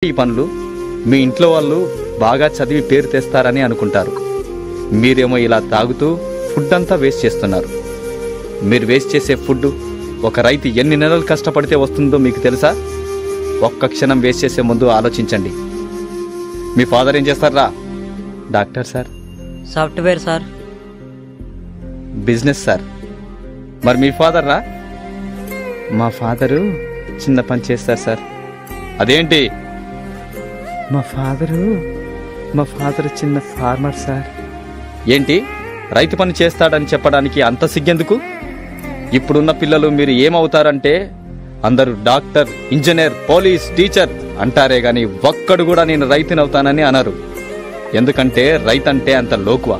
ఈ పనులు మీ ఇంట్లో వాళ్ళు బాగా చదివి పేరు తెస్తారని అనుకుంటారు. మీరేమో ఇలా తాగుతూ ఫుడ్ అంతా వేస్ట్ చేస్తున్నారు. మీరు వేస్ట్ చేసే ఫుడ్ ఒక రైతు ఎన్ని నెలలు కష్టపడితే వస్తుందో మీకు తెలుసా? ఒక్క క్షణం వేస్ట్ చేసే ముందు ఆలోచించండి. మీ ఫాదర్ ఏం చేస్తారా? Doctor sir. Software sir. Business sir. మరి మీ ఫాదర్ రా? మా ఫాదరు చిన్న పని చేస్తారు సార్. అదేంటి? మా ఫాదరు చిన్న ఫార్మర్ సార్. ఏంటి రైతు పని చేస్తాడని చెప్పడానికి అంత సిగ్గెందుకు? ఇప్పుడున్న పిల్లలు మీరు ఏమవుతారంటే అందరూ డాక్టర్, ఇంజనీర్, పోలీస్, టీచర్ అంటారే గాని ఒక్కడు కూడా నేను రైతునవుతానని అనరు. ఎందుకంటే రైతంటే అంత లోకువ.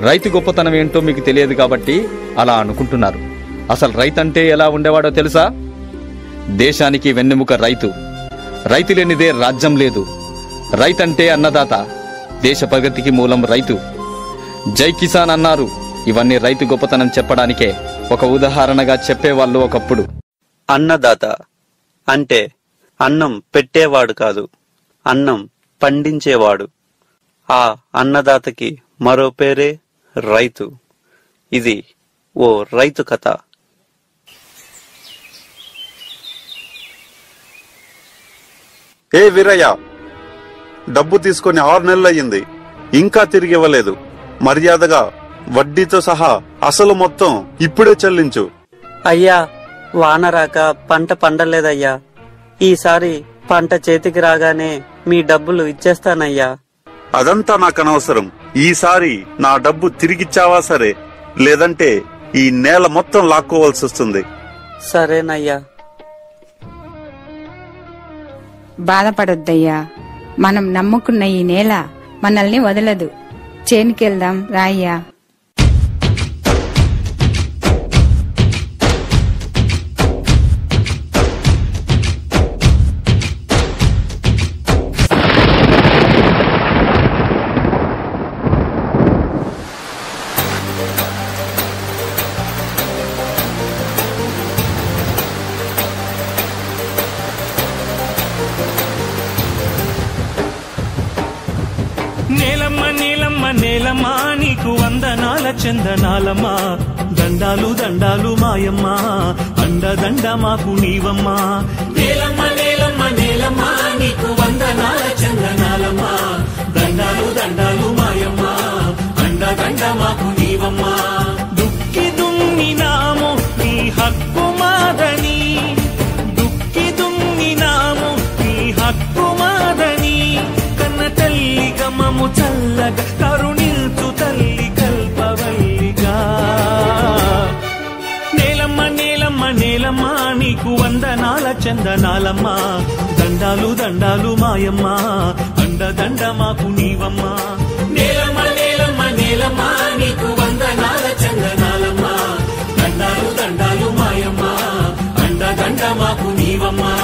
రైతు గొప్పతనం ఏంటో మీకు తెలియదు కాబట్టి అలా అనుకుంటున్నారు. అసలు రైతంటే ఎలా ఉండేవాడో తెలుసా? దేశానికి వెన్నెముక రైతు. రైతు లేనిదే రాజ్యం లేదు. రైతంటే అన్నదాత. దేశ ప్రగతికి మూలం రైతు. జై కిసాన్ అన్నారు. ఇవన్నీ రైతు గొప్పతనం చెప్పడానికే. ఒక ఉదాహరణగా చెప్పేవాళ్ళు ఒకప్పుడు. అన్నదాత అంటే అన్నం పెట్టేవాడు కాదు, అన్నం పండించేవాడు. ఆ అన్నదాతకి మరో పేరే రైతు. ఇది ఓ రైతు కథ. ఏ వీరయ్య, డబ్బు తీసుకొని 6 నెలలయ్యింది, ఇంకా తిరిగి ఇవ్వలేదు. మర్యాదగా వడ్డీతో సహా అసలు మొత్తం ఇప్పుడే చెల్లించు. అయ్యా, వాన రాక పంట పండలేదయ్యా. ఈసారి పంట చేతికి రాగానే మీ డబ్బులు ఇచ్చేస్తానయ్యా. అదంతా నాకు అనవసరం. ఈసారి నా డబ్బు తిరిగిచ్చావా సరే, లేదంటే ఈ నేల మొత్తం లాక్కోవాల్సి వస్తుంది. సరేనయ్యా. బాధపడొద్దయ్యా, మనం నమ్ముకున్న ఈ నేల మనల్ని వదలదు. చేనుకెళ్దాం రాయ్యా. నేలమ్మ నేలమ్మ నేలమ్మా, నీకు వందనాల చందనాలమ్మా. దండాలు దండాలు మాయమ్మ, అండదండ మాకు నీవమ్మా. నేలమ్మ నేలమ్మ నేలమ్మా, నీకు వందనాల చందనాలమ్మా. దండాలు దండాలు మాయమ్మ, అండదండ మాకు నీవమ్మా. దుక్కి దున్నినాము నీ హక్కు మాదని, దుక్కి దున్నినాము నీ హక్కు మాదని. కన్న తల్లి గమము చల్లగా కరుణిల్చు తల్లి కల్పవల్లిగా. నేలమ్మ నేలమ్మ నేలమ్మ, నీకు వందనాల చందనాలమ్మ. దండాలు దండాలు మాయమ్మ, అండదండ మాకు నీవమ్మా. నేలమ్మ నేలమ్మ నేలమ్మ, నీకు వందనాల చందనాలమ్మ. దండాలు దండాలు మాయమ్మ, అండదండ మాకు నీవమ్మా.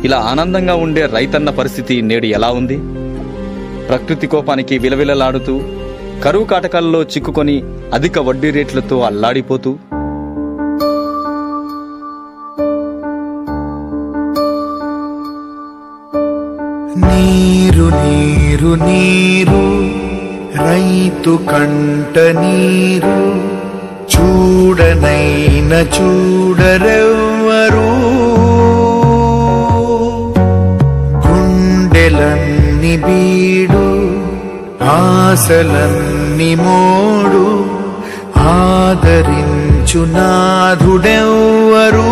ఇలా ఆనందంగా ఉండే రైతన్న పరిస్థితి నేడు ఎలా ఉంది? ప్రకృతి కోపానికి విలవిలలాడుతూ, కరువు కాటకాల్లో చిక్కుకొని అధిక వడ్డీ రేట్లతో అల్లాడిపోతూ, నీరు నీరు నీరు రైతు కంట నీరు చూడనైన చూడరెవ్వరు ఆశలన్ని మోడు ఆదరించు నాథుడెవ్వరు